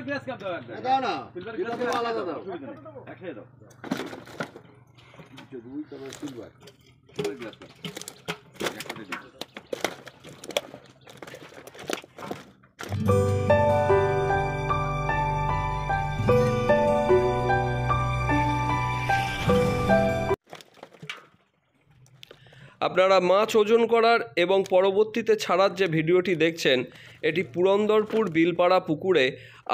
Glass cup দাও একটা। দাও না, সিলভার এটা গ্লাস তো আলাদা দাও। একসাথে দাও। দুই তারপর সিলভার। সিলভার গ্লাস কাপ একসাথে দিই। আপনারা মাছ ওজন করার এবং পরবর্তীতে ছাড়ার যে ভিডিওটি দেখছেন এটি পুরন্দরপুর বিলপাড়া পুকুরে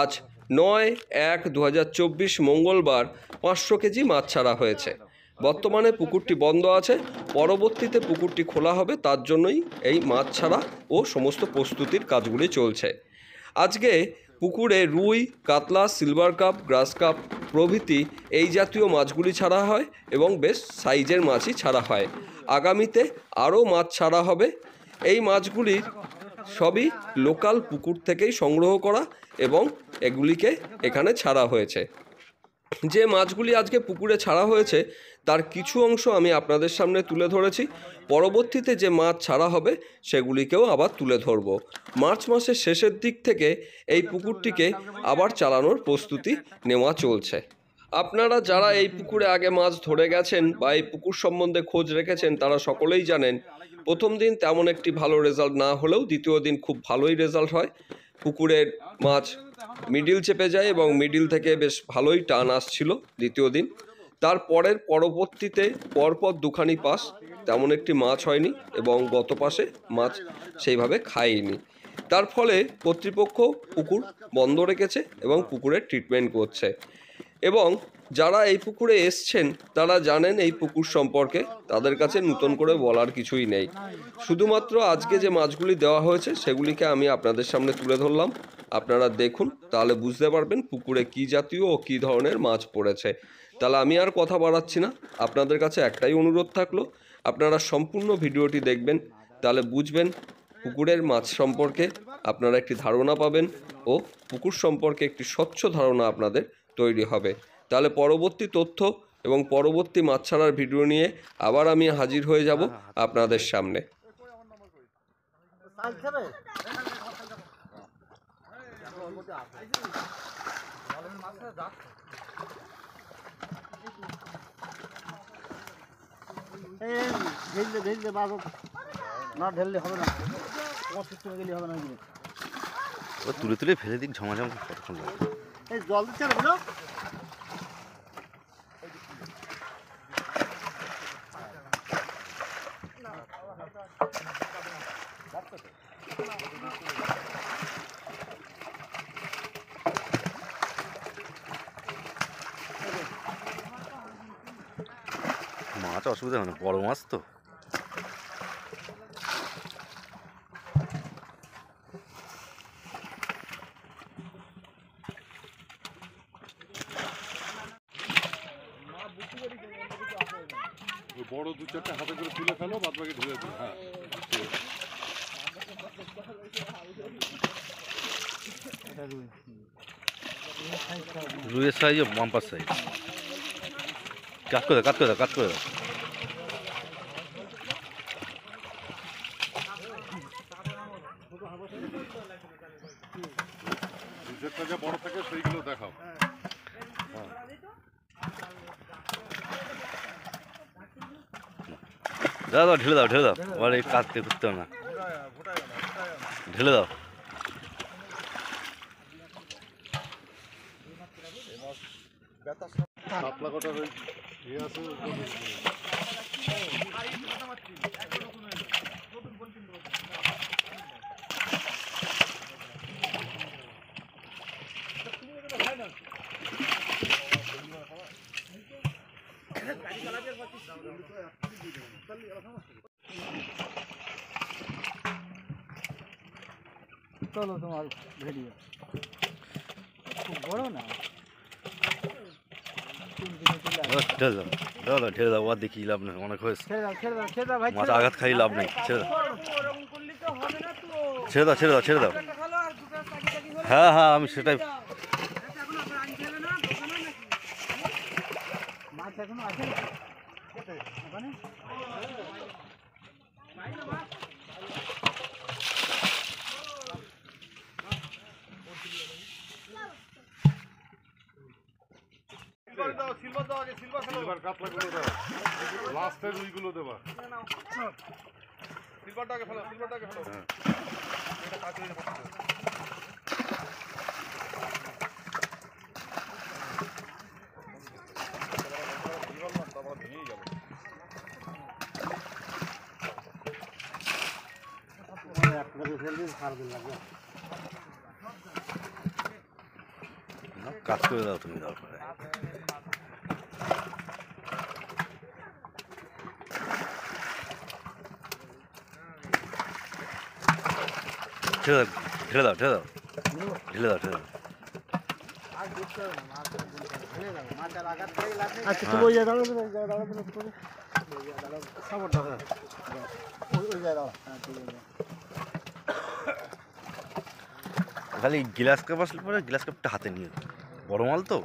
আজ 9/1/2024 মঙ্গলবার 500 কেজি মাছ ছাড়া হয়েছে। বর্তমানে পুকুরটি বন্ধ আছে, পরবর্তীতে পুকুরটি খোলা হবে, তার জন্যই এই মাছ ছাড়া ও সমস্ত প্রস্তুতির কাজগুলি চলছে। আজকে পুকুরে রুই, কাতলা, সিলভার কাপ, গ্রাস কাপ প্রভৃতি এই জাতীয় মাছগুলি ছাড়া হয় এবং বেশ সাইজের মাছই ছাড়া হয়। আগামীতে আরও মাছ ছাড়া হবে। এই মাছগুলির সবই লোকাল পুকুর থেকেই সংগ্রহ করা এবং এগুলিকে এখানে ছাড়া হয়েছে। যে মাছগুলি আজকে পুকুরে ছাড়া হয়েছে তার কিছু অংশ আমি আপনাদের সামনে তুলে ধরেছি। পরবর্তীতে যে মাছ ছাড়া হবে সেগুলিকেও আবার তুলে ধরব। মার্চ মাসের শেষের দিক থেকে এই পুকুরটিকে আবার চালানোর প্রস্তুতি নেওয়া চলছে। আপনারা যারা এই পুকুরে আগে মাছ ধরে গেছেন বা এই পুকুর সম্বন্ধে খোঁজ রেখেছেন তারা সকলেই জানেন প্রথম দিন তেমন একটি ভালো রেজাল্ট না হলেও দ্বিতীয় দিন খুব ভালোই রেজাল্ট হয়। পুকুরের মাছ মিডিল চেপে যায় এবং মিডিল থেকে বেশ ভালোই টান আসছিল দ্বিতীয় দিন। পরবর্তীতে পরপর দুখানি পাস তেমন একটি মাছ হয়নি এবং গত পাশে মাছ সেইভাবে খায়নি। তার ফলে কর্তৃপক্ষ পুকুর বন্ধ রেখেছে এবং পুকুরের ট্রিটমেন্ট করছে। এবং যারা এই পুকুরে এসছেন তারা জানেন এই পুকুর সম্পর্কে, তাদের কাছে নতুন করে বলার কিছুই নেই। শুধুমাত্র আজকে যে মাছগুলি দেওয়া হয়েছে সেগুলিকে আমি আপনাদের সামনে তুলে ধরলাম। আপনারা দেখুন, তাহলে বুঝতে পারবেন পুকুরে কী জাতীয় ও কী ধরনের মাছ পড়েছে। তাহলে আমি আর কথা বাড়াচ্ছি না, আপনাদের কাছে একটাই অনুরোধ থাকলো, আপনারা সম্পূর্ণ ভিডিওটি দেখবেন, তাহলে বুঝবেন পুকুরের মাছ সম্পর্কে আপনারা একটি ধারণা পাবেন ও পুকুর সম্পর্কে একটি স্বচ্ছ ধারণা আপনাদের তৈরি হবে। তাহলে পরবর্তী তথ্য এবং পরবর্তী মাছ ছাড়ার ভিডিও নিয়ে আবার আমি হাজির হয়ে যাব আপনাদের সামনে। ঢেললে হবে না, গেলে হবে না। তুলে তুলে ফেলে দিক, ঝমাঝম কতক্ষণ লাগবে। এই জল দিচ্ছে না মাছ অসুবিধা হয় না, বড় মাছ তো। বড় দু চারটা হাতে করে তুলে ফেলো, বাদ বাকি ঢেলে দিও। হ্যাঁ, রুইয়ের সাইজ ও বাম্পার সাইজ। কাজ করে দাও, কাজ করে দাও, কাজ করে দাও। দু চারটা যা বড় থাকে সেইগুলো দেখাও। দাও দাও, ঢেলে দাও, ঢেলে দাও, আবার এই কাজকে করতে হবে না, ঢেলে দাও। কাতলা কটার ওই ইয়ে আছে, চলো তোমার ভিডিও খুব বড় না, ঢেলে দাও, দাও দাও, ঢেলে দাও, আর দেখি লাভ নেই, অনেক হয়েছে। মাছ আঘাত খাই লাভ নেই, ছেড়ে দাও, ছেড়ে দাও, ছেড়ে দাও, ছেড়ে দাও। হ্যাঁ হ্যাঁ, আমি সেটাই। মাছ এখনো আছে ওখানে। সিলভার কাতলাগুলো দাও, লাস্টের রুইগুলো দেবা। কাজ করে দাও তুমি দরকার ঢেলে দাও ঢেলে দাও ঢেলে দাও ঢেলে দাও আচ্ছা তুমি ওই জায়গায় দাঁড়াবে, ওই জায়গায় দাঁড়াবে না তুমি? ওই জায়গায় দাঁড়াবে, সাপোর্ট দাও, হ্যাঁ। ওই জায়গায় দাঁড়াও, হ্যাঁ ঠিক আছে। খালি গ্লাস কাপ আসলে পরে গ্লাস কাপটা হাতে নিয়ে বড় মাল তো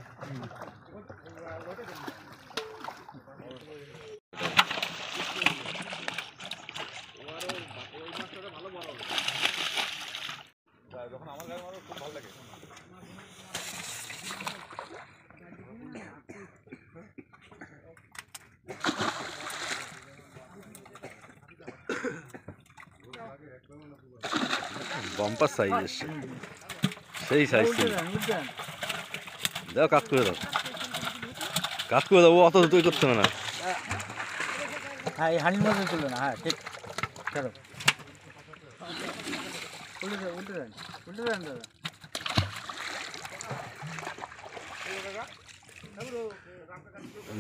বাম্পার সাইজ এসছে সেই সাইজ বুঝলেন, বুঝলেন? দাও কাজ করে দাও কাজ করে দাও ও অত তুই করতে হবে না হ্যাঁ এই হাঁড়ির মধ্যে তুলো না, হ্যাঁ ঠিক, চলো উল্টে দেন, উল্টে দেন, উল্টে দেন দাদা।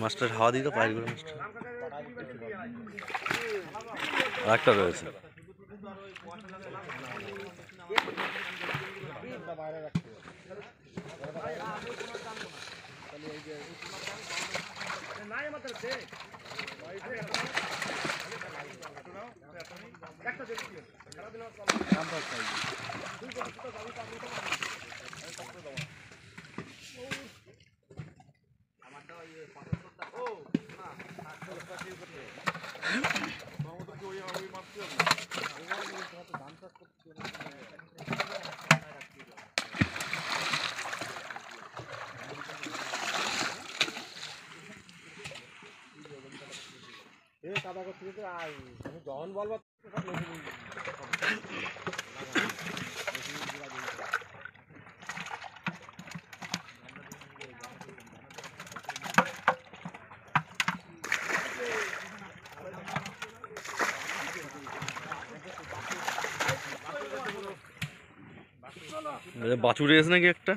মাস্টার হাওয়া দিই তো পায়ের করে মাস্টার আরেকটা রয়েছে বাছুরে এসে নাকি একটা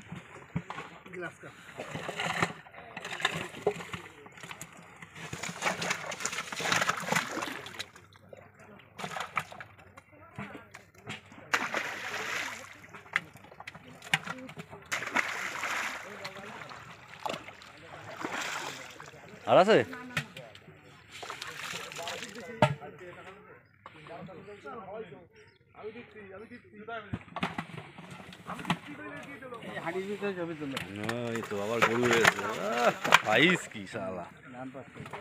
আর আছে হাঁড়ির ভিতরে ছবি তুলো, এই তো আবার গরু রয়েছে আইস কি শালা ডান পাশ থেকে।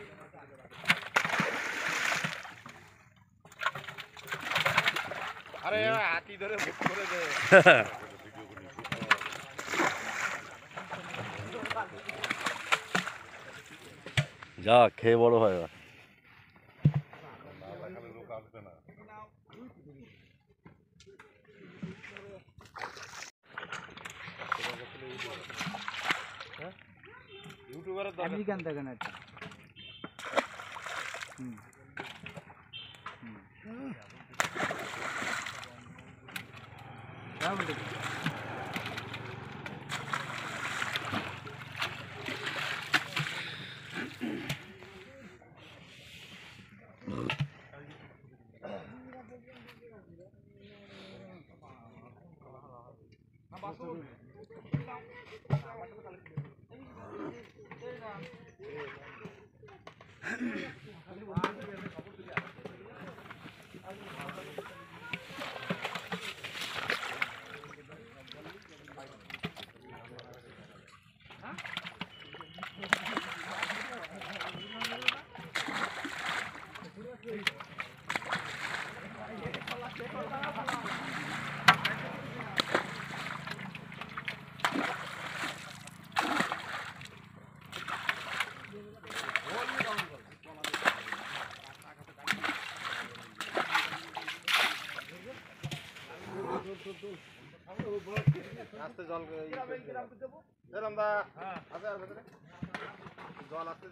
আরে হাতি ধরে ভুট করে দে। যা খেয়ে বড় হয় এবার। লোক আসবে না। আমেরিকান দেখেন একটা, হুম হুম যাও বলে আস্তে জল এরম দা আছে আর ভেতরে জল আস্তে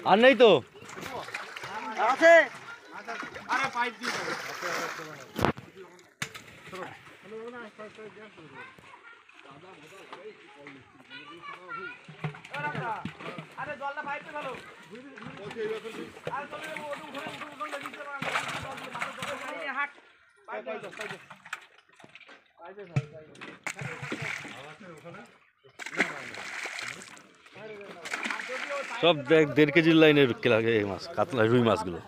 আর নেই তো আছে আরে পাইপ দিয়ে আরে জলটা পাইপে ভালো হাট পাইপে সব 1.5 কেজির লাইনে বিক্রি লাগে এই মাছ কাতলা রুই মাছগুলো